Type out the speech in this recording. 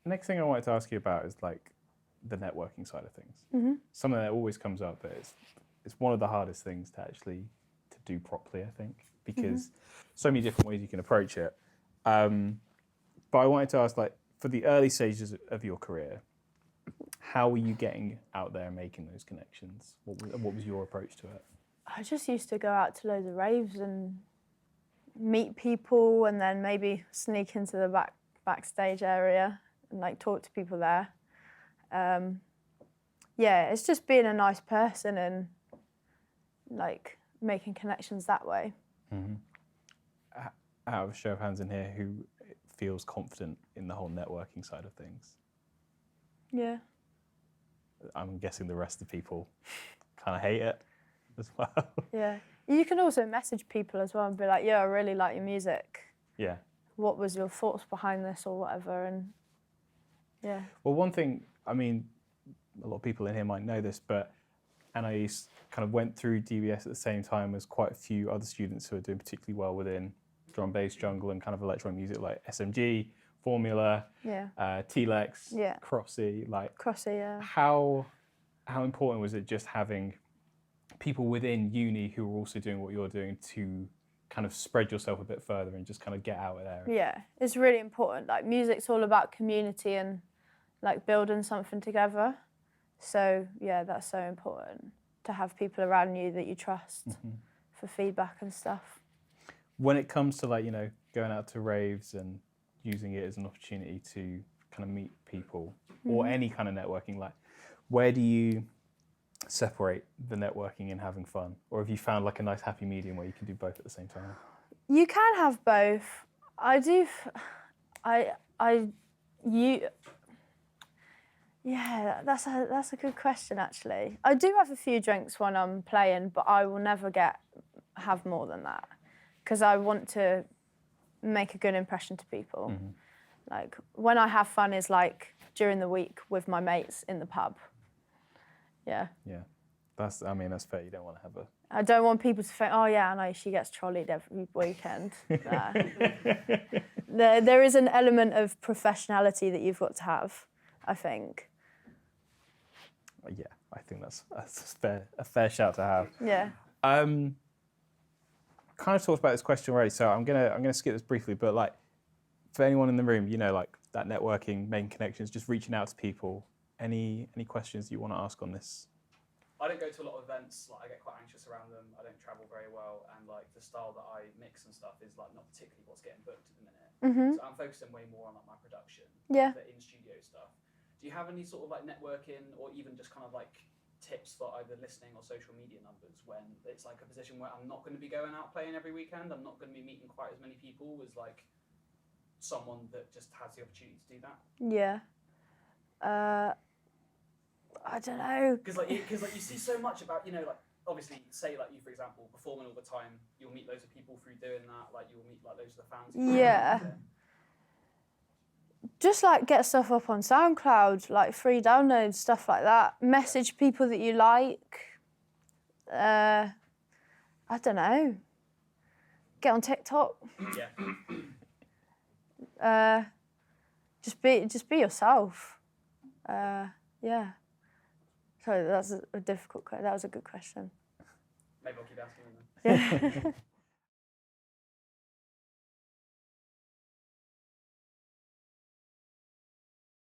Next thing I wanted to ask you about is like the networking side of things. Mm-hmm. Something that always comes up, but it's one of the hardest things to actually to do properly, I think, because so many different ways you can approach it. But I wanted to ask, like, for the early stages of your career, how were you getting out there and making those connections? What was your approach to it? I just used to go out to loads of raves and meet people, and then maybe sneak into the backstage area and like talk to people there. Yeah, it's just being a nice person and like making connections that way. Mm-hmm. Out of a show of hands in here, who feels confident in the whole networking side of things? Yeah. I'm guessing the rest of the people kind of hate it as well. Yeah. You can also message people as well and be like, yeah, I really like your music. Yeah. What was your thoughts behind this or whatever? And yeah. Well, one thing, I mean, a lot of people in here might know this, but Anaïs kind of went through DBS at the same time as quite a few other students who are doing particularly well within drum, bass, jungle, and kind of electronic music like SMG, Formula, T-Lex, Crossy. Like, Crossy, yeah. How important was it just having people within uni who were also doing what you're doing to kind of spread yourself a bit further and just kind of get out there? Yeah, it's really important. Like, music's all about community and like building something together. So yeah, that's so important to have people around you that you trust for feedback and stuff. When it comes to like, you know, going out to raves and using it as an opportunity to kind of meet people or any kind of networking, like where do you separate the networking and having fun? Or have you found like a nice happy medium where you can do both at the same time? You can have both. Yeah, that's a good question actually. I do have a few drinks when I'm playing, but I will never have more than that because I want to make a good impression to people. Like when I have fun is like during the week with my mates in the pub. Yeah. Yeah, that's fair. You don't want to have a. I don't want people to think, oh yeah, I know she gets trolleyed every weekend. There is an element of professionality that you've got to have, I think. Yeah, I think that's a fair shout to have. Yeah. Kind of talked about this question already, so I'm gonna skip this briefly. But like, for anyone in the room, you know, like that networking, making connections, just reaching out to people. Any questions you want to ask on this? I don't go to a lot of events. Like I get quite anxious around them. I don't travel very well, and like the style that I mix and stuff is like not particularly what's getting booked at the minute. So I'm focusing way more on like my production, the in-studio stuff. Do you have any sort of like networking or even just kind of like tips for either listening or social media numbers when it's like a position where I'm not going to be going out playing every weekend, I'm not going to be meeting quite as many people as like someone that just has the opportunity to do that? Yeah. I don't know. Because like you see so much about, you know, like obviously say like you for example performing all the time, you'll meet loads of people through doing that, like you'll meet like loads of the fans. Yeah. Just like get stuff up on SoundCloud, like free downloads, stuff like that. Message people that you like. I don't know. Get on TikTok. Yeah. Just be yourself. Yeah. Sorry, that's a difficult question. That was a good question. Maybe I'll keep asking them then. Yeah.